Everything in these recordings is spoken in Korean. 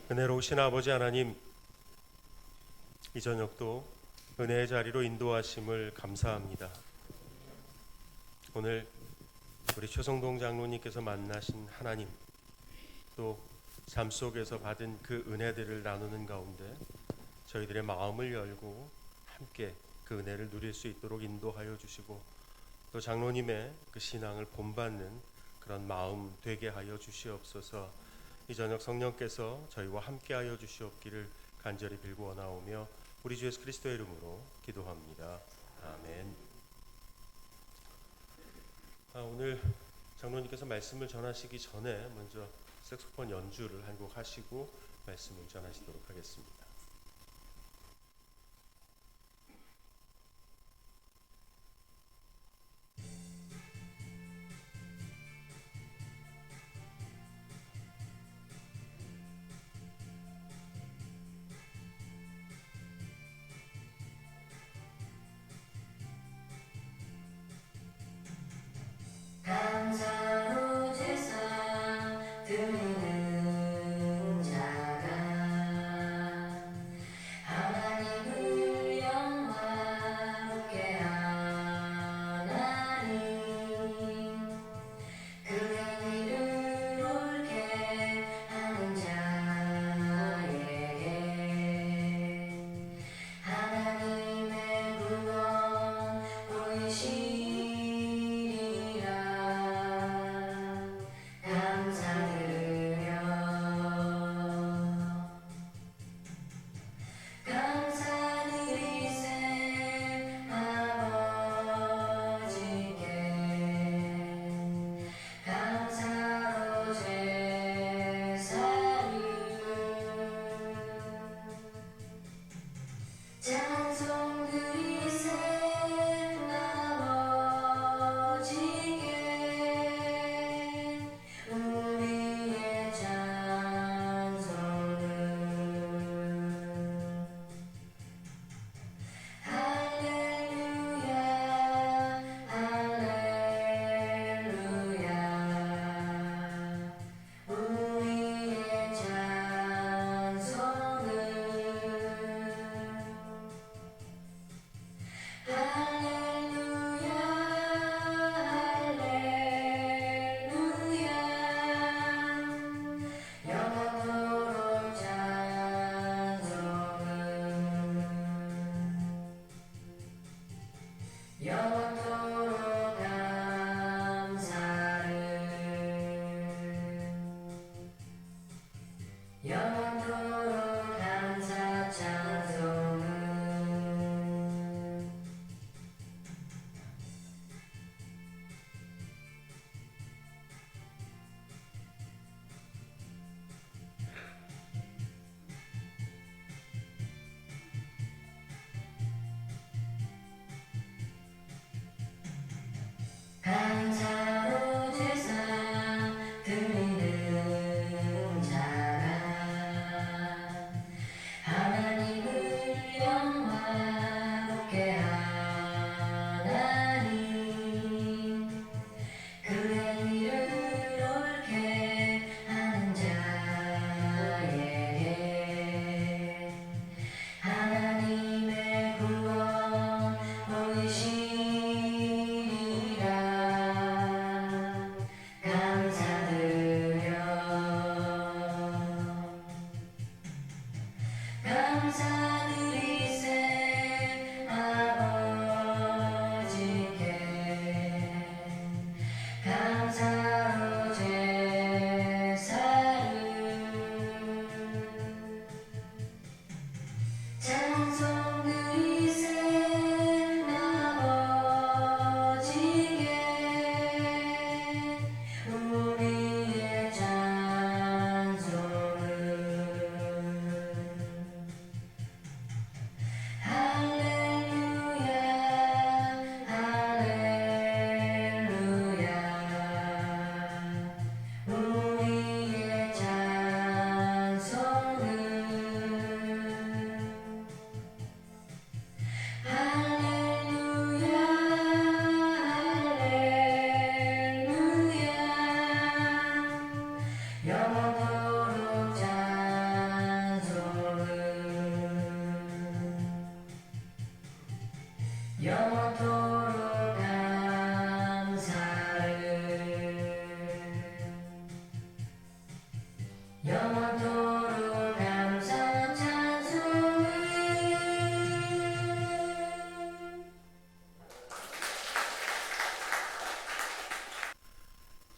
은혜로우신 아버지 하나님, 이 저녁도 은혜의 자리로 인도하심을 감사합니다. 오늘 우리 최성동 장로님께서 만나신 하나님, 또 삶 속에서 받은 그 은혜들을 나누는 가운데 저희들의 마음을 열고 함께 그 은혜를 누릴 수 있도록 인도하여 주시고, 또 장로님의 그 신앙을 본받는 그런 마음 되게 하여 주시옵소서. 이 저녁 성령께서 저희와 함께 하여 주시옵기를 간절히 빌고 원하오며 우리 주 예수 그리스도의 이름으로 기도합니다. 아멘. 오늘 장로님께서 말씀을 전하시기 전에 먼저 색소폰 연주를 한 곡 하시고 말씀을 전하시도록 하겠습니다. 감사로 제사 드리는 자가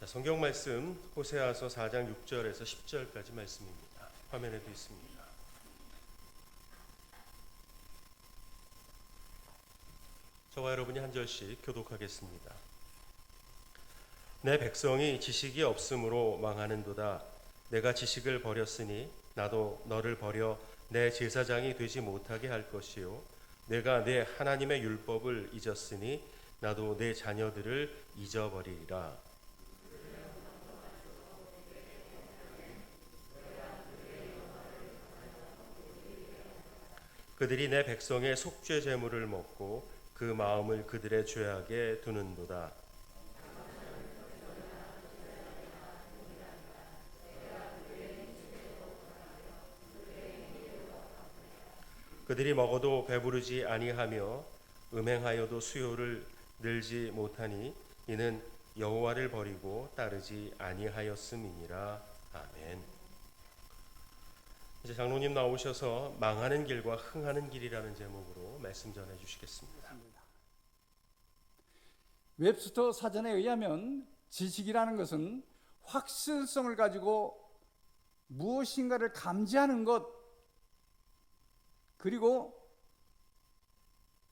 성경 말씀 호세아서 4장 6절에서 10절까지 말씀입니다. 화면에도 있습니다. 저와 여러분이 한 절씩 교독하겠습니다. 내 백성이 지식이 없으므로 망하는도다. 내가 지식을 버렸으니 나도 너를 버려 내 제사장이 되지 못하게 할 것이요 내가 내 하나님의 율법을 잊었으니 나도 내 자녀들을 잊어버리리라. 그들이 내 백성의 속죄 제물을 먹고 그 마음을 그들의 죄악에 두는도다. 그들이 먹어도 배부르지 아니하며 음행하여도 수요를 늘지 못하니 이는 여호와를 버리고 따르지 아니하였음이니라. 아멘. 이제 장로님 나오셔서 망하는 길과 흥하는 길이라는 제목으로 말씀 전해 주시겠습니다. 웹스터 사전에 의하면 지식이라는 것은 확실성을 가지고 무엇인가를 감지하는 것, 그리고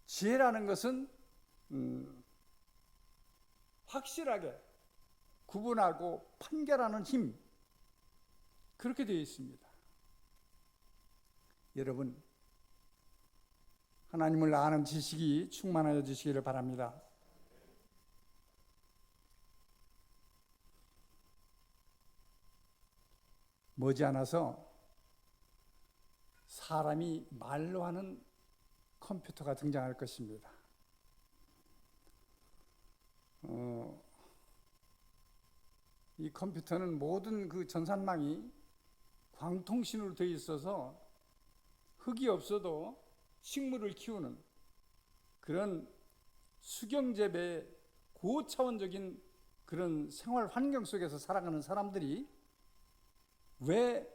지혜라는 것은 확실하게 구분하고 판결하는 힘, 그렇게 되어 있습니다. 여러분, 하나님을 아는 지식이 충만하여 주시기를 바랍니다. 머지않아서 사람이 말로 하는 컴퓨터가 등장할 것입니다. 이 컴퓨터는 모든 그 전산망이 광통신으로 되어 있어서 흙이 없어도 식물을 키우는 그런 수경재배의 고차원적인 그런 생활 환경 속에서 살아가는 사람들이 왜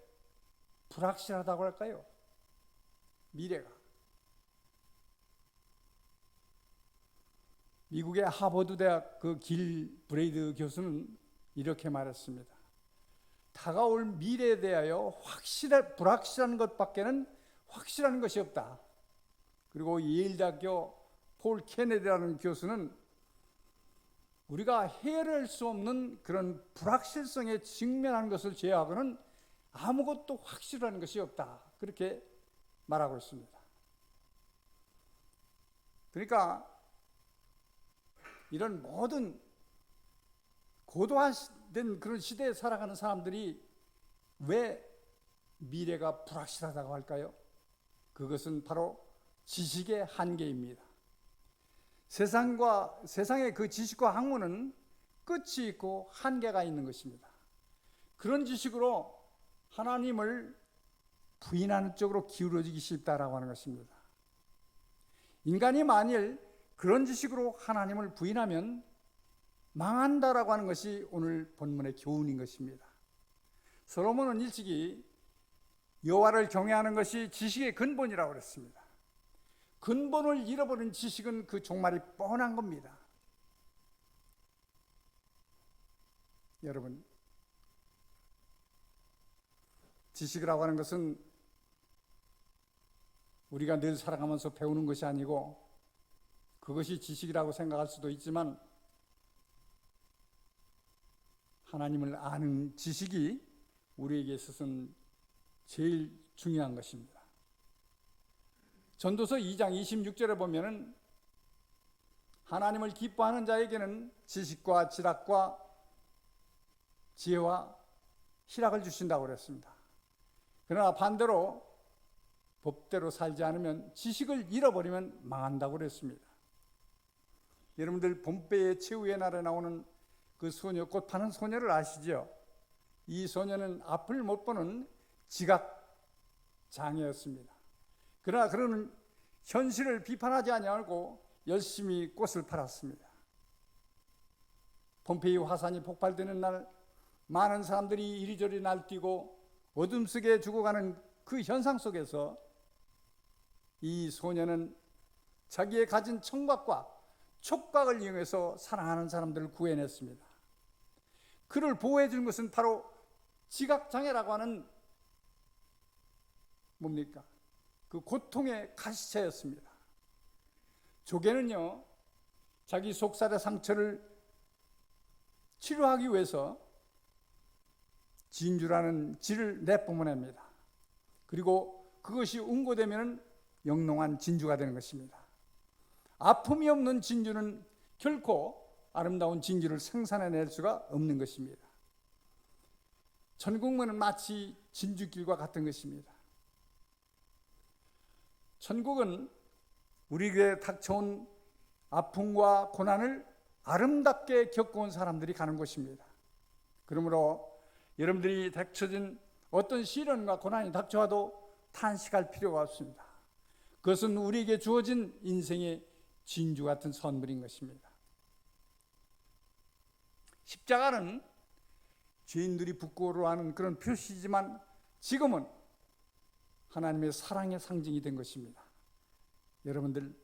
불확실하다고 할까요? 미래가. 미국의 하버드 대학 그 길 브레이드 교수는 이렇게 말했습니다. 다가올 미래에 대하여 불확실한 것밖에는 확실한 것이 없다. 그리고 예일대학교 폴 케네디라는 교수는 우리가 헤아릴 수 없는 그런 불확실성에 직면한 것을 제외하고는 아무것도 확실한 것이 없다. 그렇게 말하고 있습니다. 그러니까 이런 모든 고도화된 그런 시대에 살아가는 사람들이 왜 미래가 불확실하다고 할까요? 그것은 바로 지식의 한계입니다. 세상의 그 지식과 학문은 끝이 있고 한계가 있는 것입니다. 그런 지식으로 하나님을 부인하는 쪽으로 기울어지기 쉽다라고 하는 것입니다. 인간이 만일 그런 지식으로 하나님을 부인하면 망한다라고 하는 것이 오늘 본문의 교훈인 것입니다. 솔로몬은 일찍이 여호와를 경외하는 것이 지식의 근본이라고 그랬습니다. 근본을 잃어버린 지식은 그 종말이 뻔한 겁니다. 여러분, 지식이라고 하는 것은 우리가 늘 살아가면서 배우는 것이 아니고 그것이 지식이라고 생각할 수도 있지만 하나님을 아는 지식이 우리에게 있어서는 제일 중요한 것입니다. 전도서 2장 26절에 보면은 하나님을 기뻐하는 자에게는 지식과 지략과 지혜와 희락을 주신다고 그랬습니다. 그러나 반대로 법대로 살지 않으면 지식을 잃어버리면 망한다고 그랬습니다. 여러분들 봄배의 최후의 날에 나오는 그 소녀, 꽃 파는 소녀를 아시죠? 이 소녀는 앞을 못 보는 지각 장애였습니다. 그러나 그는 현실을 비판하지 아니하고 열심히 꽃을 팔았습니다. 폼페이 화산이 폭발되는 날 많은 사람들이 이리저리 날뛰고 어둠 속에 죽어가는 그 현상 속에서 이 소녀는 자기의 가진 청각과 촉각을 이용해서 사랑하는 사람들을 구해냈습니다. 그를 보호해 주는 것은 바로 지각장애라고 하는 뭡니까? 그 고통의 가시체였습니다. 조개는요, 자기 속살의 상처를 치료하기 위해서 진주라는 질을 내뿜어냅니다. 그리고 그것이 응고되면 영롱한 진주가 되는 것입니다. 아픔이 없는 진주는 결코 아름다운 진주를 생산해낼 수가 없는 것입니다. 천국문은 마치 진주길과 같은 것입니다. 천국은 우리에게 닥쳐온 아픔과 고난을 아름답게 겪어온 사람들이 가는 곳입니다. 그러므로 여러분들이 닥쳐진 어떤 시련과 고난이 닥쳐와도 탄식할 필요가 없습니다. 그것은 우리에게 주어진 인생의 진주 같은 선물인 것입니다. 십자가는 죄인들이 부끄러워하는 그런 표시지만 지금은 하나님의 사랑의 상징이 된 것입니다. 여러분들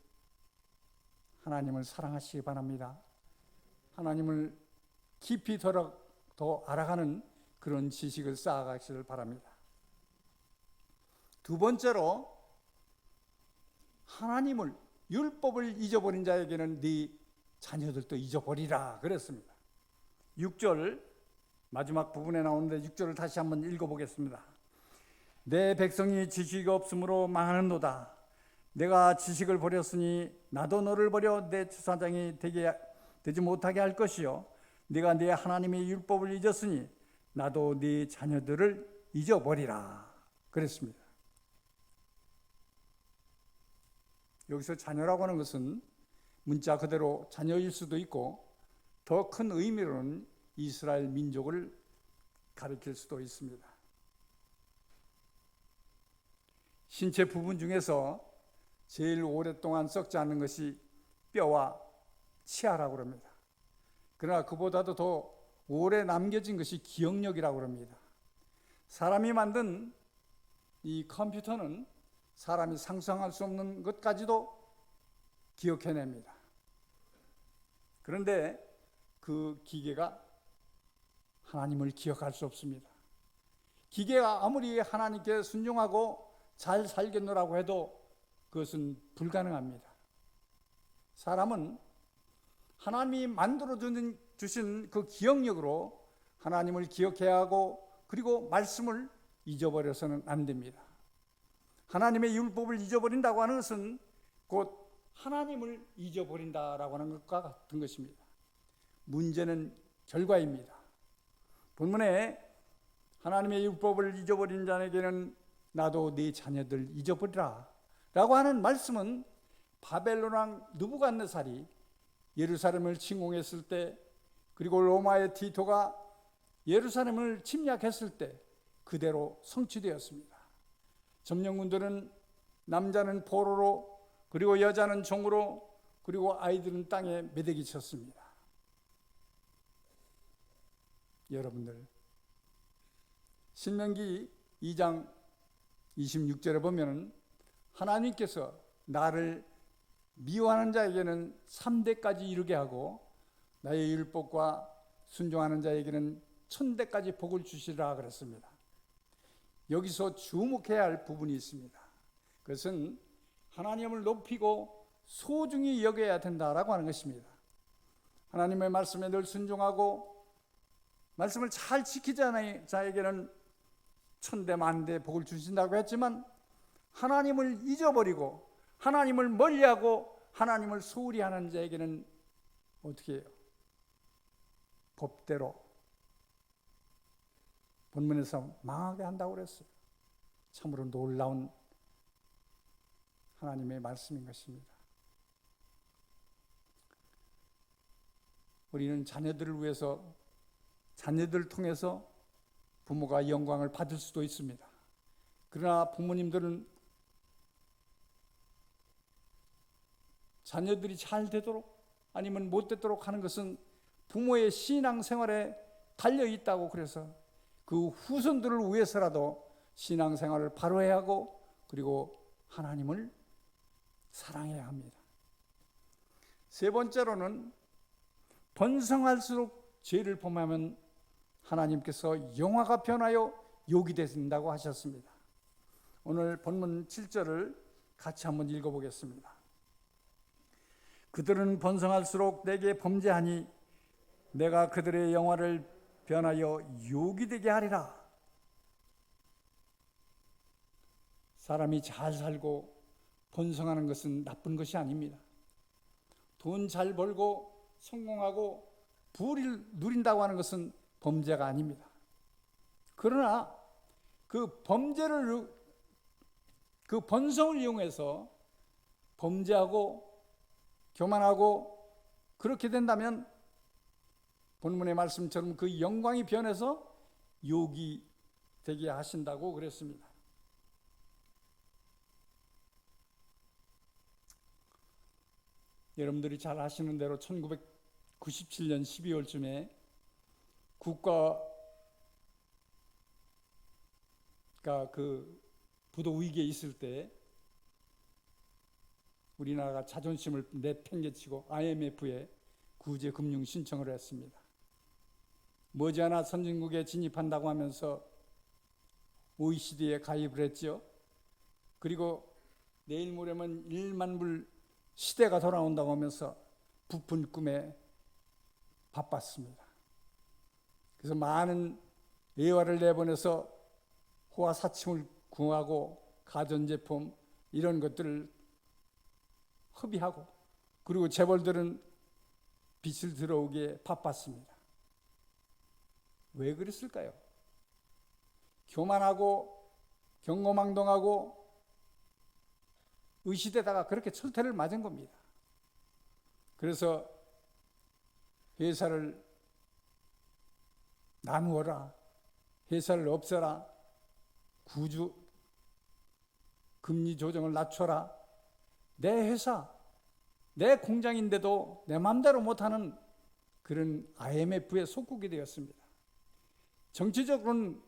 하나님을 사랑하시기 바랍니다. 하나님을 깊이 더 알아가는 그런 지식을 쌓아가시길 바랍니다. 두 번째로, 하나님을, 율법을 잊어버린 자에게는 네 자녀들도 잊어버리라 그랬습니다. 6절 마지막 부분에 나오는데 6절을 다시 한번 읽어보겠습니다. 내 백성이 지식이 없으므로 망하는도다. 내가 지식을 버렸으니 나도 너를 버려 내 제사장이 되지 못하게 할 것이요, 네가 네 하나님의 율법을 잊었으니 나도 네 자녀들을 잊어버리라 그랬습니다. 여기서 자녀라고 하는 것은 문자 그대로 자녀일 수도 있고 더 큰 의미로는 이스라엘 민족을 가리킬 수도 있습니다. 신체 부분 중에서 제일 오랫동안 썩지 않는 것이 뼈와 치아라고 합니다. 그러나 그보다도 더 오래 남겨진 것이 기억력이라고 합니다. 사람이 만든 이 컴퓨터는 사람이 상상할 수 없는 것까지도 기억해냅니다. 그런데 그 기계가 하나님을 기억할 수 없습니다. 기계가 아무리 하나님께 순종하고 잘 살겠노라고 해도 그것은 불가능합니다. 사람은 하나님이 만들어 주신 그 기억력으로 하나님을 기억해야 하고, 그리고 말씀을 잊어버려서는 안 됩니다. 하나님의 율법을 잊어버린다고 하는 것은 곧 하나님을 잊어버린다라고 하는 것과 같은 것입니다. 문제는 결과입니다. 본문에 하나님의 율법을 잊어버린 자에게는 나도 네 자녀들 잊어버리라 라고 하는 말씀은 바벨론 왕 느부갓네살이 예루살렘을 침공했을 때, 그리고 로마의 티토가 예루살렘을 침략했을 때 그대로 성취되었습니다. 점령군들은 남자는 포로로, 그리고 여자는 종으로, 그리고 아이들은 땅에 매대기 쳤습니다. 여러분들, 신명기 2장 26절에 보면 하나님께서 나를 미워하는 자에게는 3대까지 이르게 하고 나의 율법과 순종하는 자에게는 1000대까지 복을 주시리라 그랬습니다. 여기서 주목해야 할 부분이 있습니다. 그것은 하나님을 높이고 소중히 여겨야 된다라고 하는 것입니다. 하나님의 말씀에 늘 순종하고 말씀을 잘 지키자는 자에게는 1000대 만대 복을 주신다고 했지만, 하나님을 잊어버리고 하나님을 멀리하고 하나님을 소홀히 하는 자에게는 어떻게 해요? 법대로 본문에서 망하게 한다고 그랬어요. 참으로 놀라운 하나님의 말씀인 것입니다. 우리는 자녀들을 위해서, 자녀들을 통해서 부모가 영광을 받을 수도 있습니다. 그러나 부모님들은 자녀들이 잘 되도록 아니면 못 되도록 하는 것은 부모의 신앙생활에 달려있다고, 그래서 그 후손들을 위해서라도 신앙생활을 바로 해야 하고, 그리고 하나님을 사랑해야 합니다. 세 번째로는 번성할수록 죄를 범하면 하나님께서 영화가 변하여 욕이 된다고 하셨습니다. 오늘 본문 7절을 같이 한번 읽어보겠습니다. 그들은 번성할수록 내게 범죄하니 내가 그들의 영화를 변하여 욕이 되게 하리라. 사람이 잘 살고 번성하는 것은 나쁜 것이 아닙니다. 돈 잘 벌고 성공하고 부를 누린다고 하는 것은 범죄가 아닙니다. 그러나 그 번성을 이용해서 범죄하고 교만하고 그렇게 된다면 본문의 말씀처럼 그 영광이 변해서 욕이 되게 하신다고 그랬습니다. 여러분들이 잘 아시는 대로 1997년 12월쯤에 국가가 그 부도 위기에 있을 때 우리나라가 자존심을 내팽개치고 IMF에 구제 금융 신청을 했습니다. 머지않아 선진국에 진입한다고 하면서 OECD에 가입을 했죠. 그리고 내일 모레면 1만 불 시대가 돌아온다고 하면서 부푼 꿈에 바빴습니다. 그래서 많은 예화를 내보내서 호화 사침을 구하고 가전제품 이런 것들을 협의하고 그리고 재벌들은 빚을 들어오기에 바빴습니다. 왜 그랬을까요? 교만하고 경거망동하고 의시되다가 그렇게 철퇴를 맞은 겁니다. 그래서 회사를 나누어라, 회사를 없애라, 구주 금리 조정을 낮춰라, 내 회사, 내 공장인데도 내 마음대로 못하는 그런 IMF의 속국이 되었습니다. 정치적으로는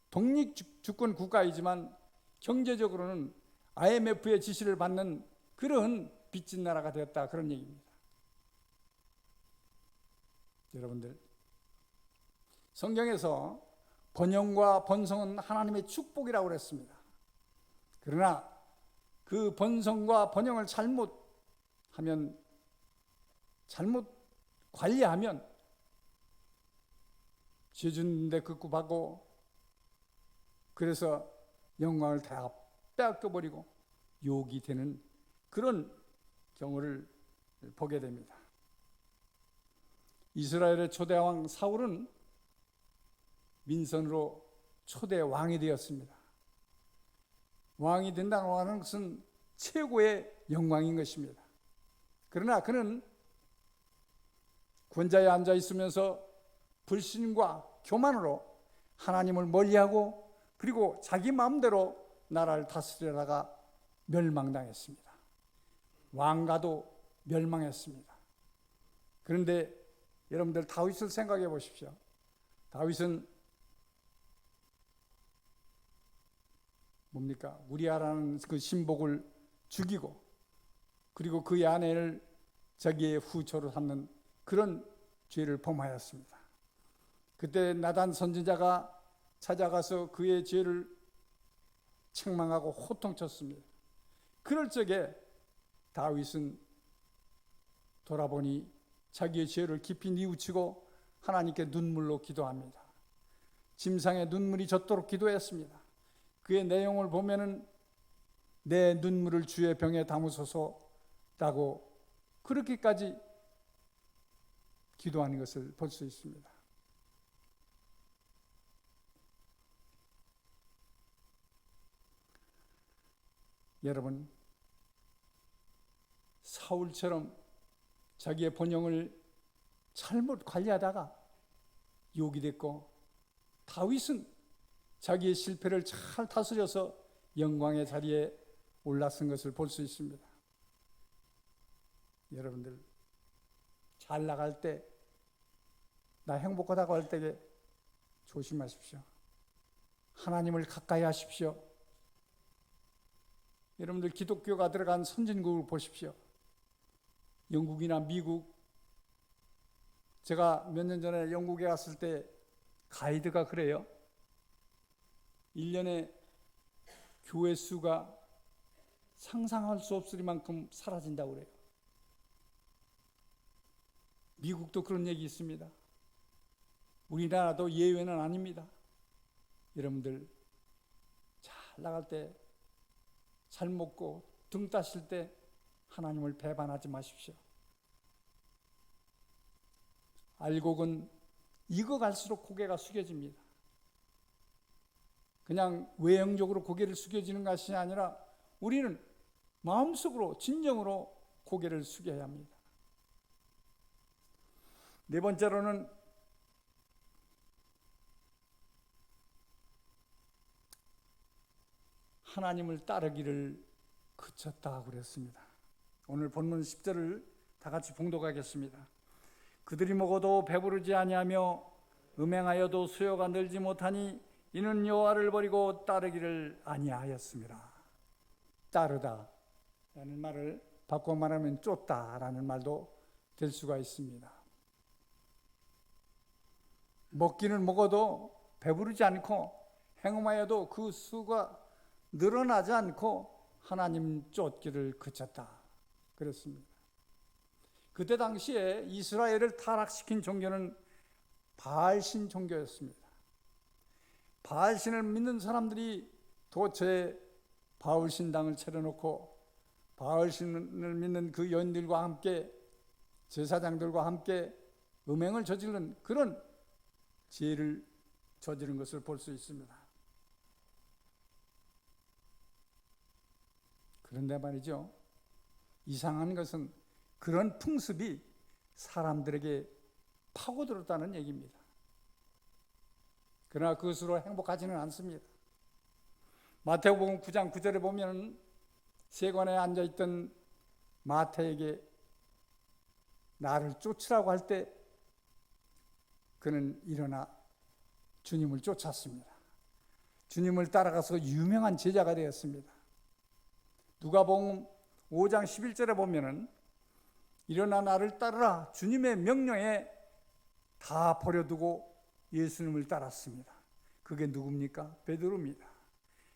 독립주권 국가이지만 경제적으로는 IMF의 지시를 받는 그런 빚진 나라가 되었다, 그런 얘기입니다. 여러분들, 성경에서 번영과 번성은 하나님의 축복이라고 그랬습니다. 그러나 그 번성과 번영을 잘못 관리하면 죄 짓는데 급급하고 그래서 영광을 다 빼앗겨버리고 욕이 되는 그런 경우를 보게 됩니다. 이스라엘의 초대왕 사울은 민선으로 초대 왕이 되었습니다. 왕이 된다고 하는 것은 최고의 영광인 것입니다. 그러나 그는 권좌에 앉아 있으면서 불신과 교만으로 하나님을 멀리하고 그리고 자기 마음대로 나라를 다스리다가 멸망당했습니다. 왕가도 멸망했습니다. 그런데 여러분들 다윗을 생각해 보십시오. 다윗은 뭡니까? 우리아라는 그 신복을 죽이고 그리고 그의 아내를 자기의 후처로 삼는 그런 죄를 범하였습니다. 그때 나단 선지자가 찾아가서 그의 죄를 책망하고 호통쳤습니다. 그럴 적에 다윗은 돌아보니 자기의 죄를 깊이 뉘우치고 하나님께 눈물로 기도합니다. 침상에 눈물이 젖도록 기도했습니다. 그의 내용을 보면은 내 눈물을 주의 병에 담으소서라고 그렇게까지 기도하는 것을 볼 수 있습니다. 여러분, 사울처럼 자기의 번영을 잘못 관리하다가 욕이 됐고 다윗은 자기의 실패를 잘 다스려서 영광의 자리에 올라선 것을 볼 수 있습니다. 여러분들 잘 나갈 때, 나 행복하다고 할 때 조심하십시오. 하나님을 가까이 하십시오. 여러분들 기독교가 들어간 선진국을 보십시오. 영국이나 미국, 제가 몇 년 전에 영국에 갔을 때 가이드가 그래요. 1년에 교회 수가 상상할 수 없을 만큼 사라진다고 그래요. 미국도 그런 얘기 있습니다. 우리나라도 예외는 아닙니다. 여러분들 잘 나갈 때, 잘 먹고 등 따실 때 하나님을 배반하지 마십시오. 알곡은 익어갈수록 고개가 숙여집니다. 그냥 외형적으로 고개를 숙여지는 것이 아니라 우리는 마음속으로 진정으로 고개를 숙여야 합니다. 네 번째로는 하나님을 따르기를 그쳤다고 그랬습니다. 오늘 본문 10절을 다 같이 봉독하겠습니다. 그들이 먹어도 배부르지 아니하며 음행하여도 수요가 늘지 못하니 이는 여호와를 버리고 따르기를 아니하였습니다. 따르다 라는 말을 바꿔 말하면 쫓다 라는 말도 될 수가 있습니다. 먹기는 먹어도 배부르지 않고 행음하여도 그 수가 늘어나지 않고 하나님 쫓기를 그쳤다 그랬습니다. 그때 당시에 이스라엘을 타락시킨 종교는 바알신 종교였습니다. 바알신을 믿는 사람들이 도처에 바울신당을 차려놓고 바울신을 믿는 그 여인들과 함께 제사장들과 함께 음행을 저지른 그런 죄를 저지른 것을 볼 수 있습니다. 그런데 말이죠, 이상한 것은 그런 풍습이 사람들에게 파고들었다는 얘기입니다. 그러나 그것으로 행복하지는 않습니다. 마태복음 9장 9절에 보면 세관에 앉아있던 마태에게 나를 쫓으라고 할 때 그는 일어나 주님을 쫓았습니다. 주님을 따라가서 유명한 제자가 되었습니다. 누가복음 5장 11절에 보면은 일어나 나를 따르라 주님의 명령에 다 버려두고 예수님을 따랐습니다. 그게 누굽니까? 베드로입니다.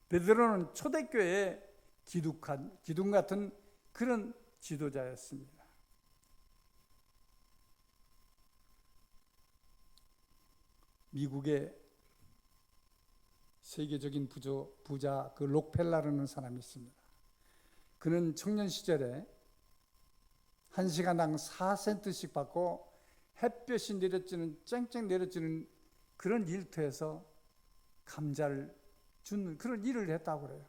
베드로는 초대교회의 기둥 같은 그런 지도자였습니다. 미국의 세계적인 부자 그 록펠러라는 사람이 있습니다. 그는 청년 시절에 1시간당 4센트씩 받고 햇볕이 내려지는 쨍쨍 내려지는 그런 일터에서 감자를 주는 그런 일을 했다고 그래요.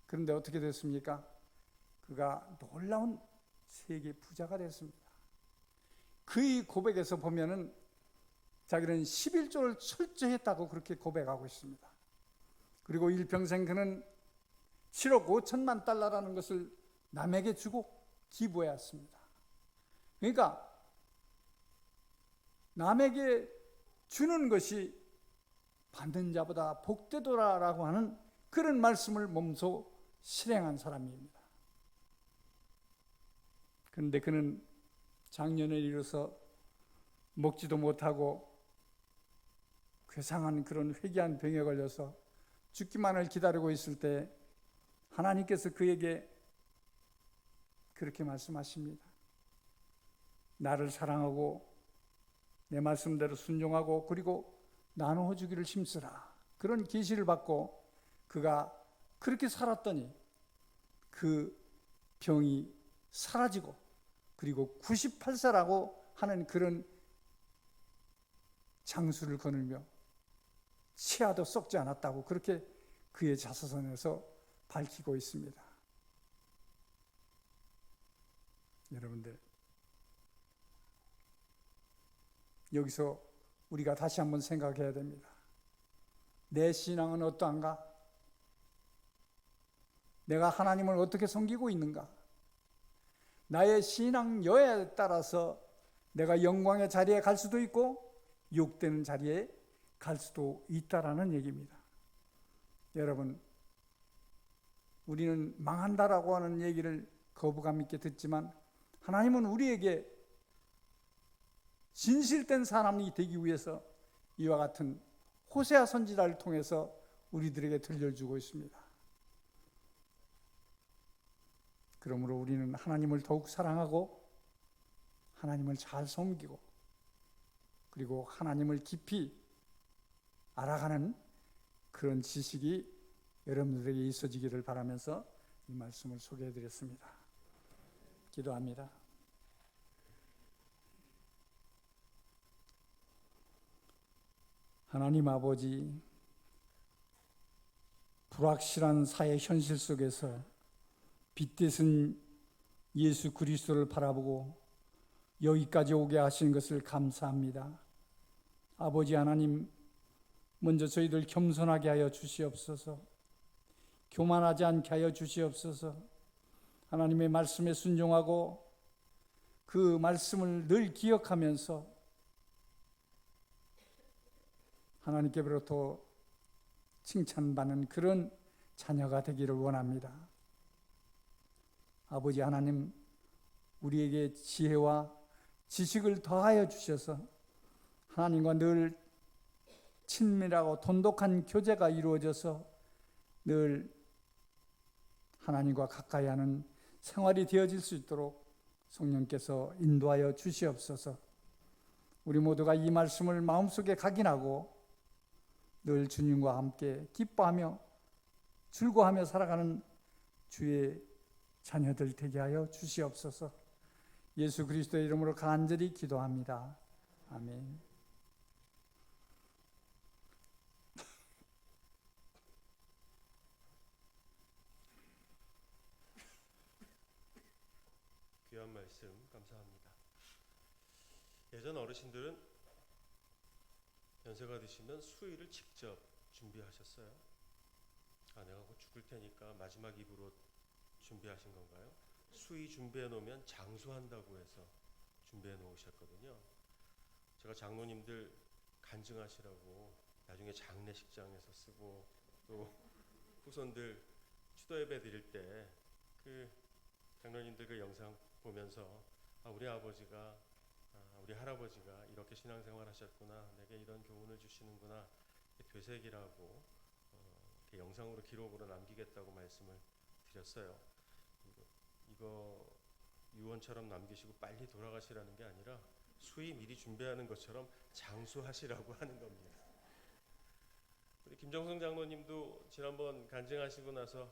그런데 어떻게 됐습니까? 그가 놀라운 세계 부자가 됐습니다. 그의 고백에서 보면은 자기는 11조를 철저히 했다고 그렇게 고백하고 있습니다. 그리고 일평생 그는 7억 5천만 달러라는 것을 남에게 주고 기부해왔습니다. 그러니까 남에게 주는 것이 받는 자보다 복되도라라고 하는 그런 말씀을 몸소 실행한 사람입니다. 그런데 그는 장년에 이르러서 먹지도 못하고 괴상한 그런 회개한 병에 걸려서 죽기만을 기다리고 있을 때 하나님께서 그에게 그렇게 말씀하십니다. 나를 사랑하고 내 말씀대로 순종하고 그리고 나누어주기를 힘쓰라. 그런 계시를 받고 그가 그렇게 살았더니 그 병이 사라지고 그리고 98세라고 하는 그런 장수를 거느며 치아도 썩지 않았다고 그렇게 그의 자서전에서 밝히고 있습니다. 여러분들, 여기서 우리가 다시 한번 생각해야 됩니다. 내 신앙은 어떠한가? 내가 하나님을 어떻게 섬기고 있는가? 나의 신앙 여야에 따라서 내가 영광의 자리에 갈 수도 있고 욕되는 자리에 갈 수도 있다라는 얘기입니다. 여러분, 우리는 망한다라고 하는 얘기를 거부감 있게 듣지만 하나님은 우리에게 진실된 사람이 되기 위해서 이와 같은 호세아 선지자를 통해서 우리들에게 들려주고 있습니다. 그러므로 우리는 하나님을 더욱 사랑하고 하나님을 잘 섬기고 그리고 하나님을 깊이 알아가는 그런 지식이 여러분들에게 있어지기를 바라면서 이 말씀을 소개해드렸습니다. 기도합니다. 하나님 아버지, 불확실한 사회 현실 속에서 빛대신 예수 그리스도를 바라보고 여기까지 오게 하신 것을 감사합니다. 아버지 하나님, 먼저 저희들 겸손하게 하여 주시옵소서. 교만하지 않게 하여 주시옵소서. 하나님의 말씀에 순종하고 그 말씀을 늘 기억하면서 하나님께로부터 칭찬받는 그런 자녀가 되기를 원합니다. 아버지 하나님, 우리에게 지혜와 지식을 더하여 주셔서 하나님과 늘 친밀하고 돈독한 교제가 이루어져서 늘 하나님과 가까이 하는 생활이 되어질 수 있도록 성령께서 인도하여 주시옵소서. 우리 모두가 이 말씀을 마음속에 각인하고 늘 주님과 함께 기뻐하며 즐거워하며 살아가는 주의 자녀들 되게 하여 주시옵소서. 예수 그리스도의 이름으로 간절히 기도합니다. 아멘. 귀한 말씀 감사합니다. 예전 어르신들은 연세가 드시면 수의를 직접 준비하셨어요. 내가 곧 죽을 테니까 마지막 입으로 준비하신 건가요? 수의 준비해 놓으면 장수한다고 해서 준비해 놓으셨거든요. 제가 장로님들 간증하시라고 나중에 장례식장에서 쓰고 또 후손들 추도 예배 드릴 때 그 장로님들 그 영상 보면서 우리 아버지가 우리 할아버지가 이렇게 신앙생활 하셨구나, 내게 이런 교훈을 주시는구나, 되새기라고 영상으로 기록으로 남기겠다고 말씀을 드렸어요. 이거 유언처럼 남기시고 빨리 돌아가시라는 게 아니라 수의 미리 준비하는 것처럼 장수하시라고 하는 겁니다. 우리 김정성 장로님도 지난번 간증하시고 나서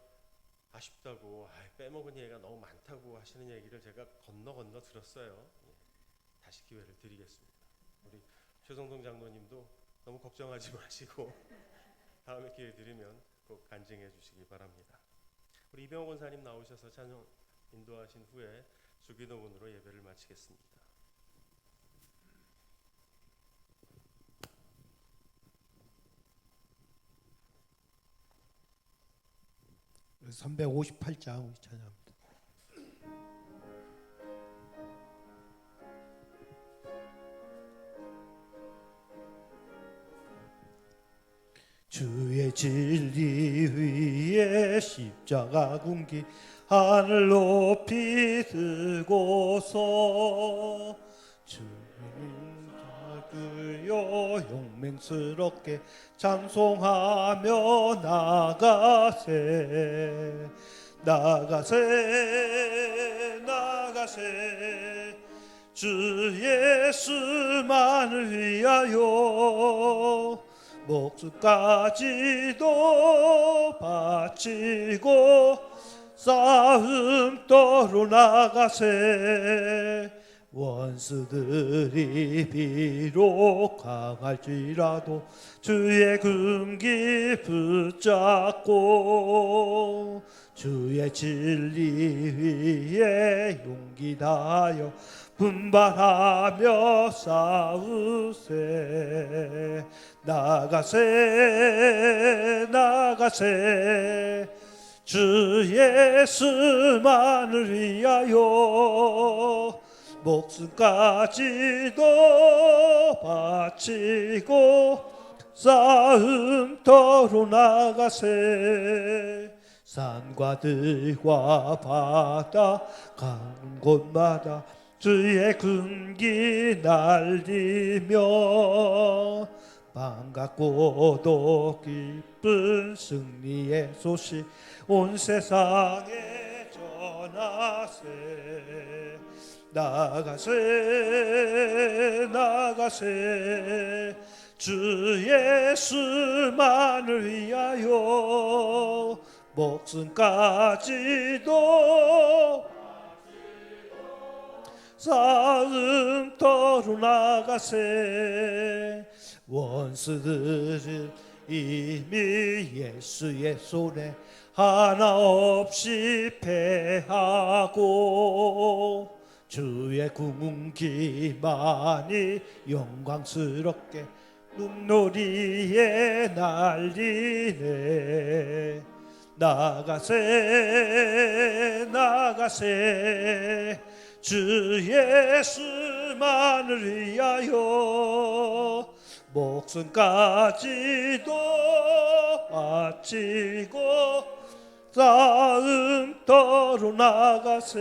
아쉽다고 빼먹은 얘기가 너무 많다고 하시는 얘기를 제가 건너 들었어요. 다시 기회를 드리겠습니다. 우리 최성동 장로님도 너무 걱정하지 마시고 다음에 기회 드리면 꼭 간증해 주시기 바랍니다. 우리 이병호 권사님 나오셔서 찬양 인도하신 후에 주기도문으로 예배를 마치겠습니다. 358장 우리 찬양합니다. 주의 진리 위에 십자가 군기 하늘 높이 들고서 주님 작으여 용맹스럽게 찬송하며 나가세 주 예수만을 위하여 목숨까지도 바치고 싸움터로 나가세 원수들이 비록 강할지라도 주의 금기 붙잡고 주의 진리 위에 용기 다하여 분발하며 싸우세 나가세 주 예수만을 위하여 목숨까지도 바치고 싸움터로 나가세 산과 들과 바다 간 곳마다 주의 군기 날리며 반갑고도 기쁜 승리의 소식 온 세상에 전하세. 나가세 나가세 주 예수만을 위하여 목숨까지도 싸움터로 나가세. 원수들은 이미 예수의 손에 하나 없이 패하고 주의 궁기만이 영광스럽게 눈놀이에 날리네. 나가세 나가세 주 예수만을 위하여 목숨까지도 바치고 싸움터로 나가세.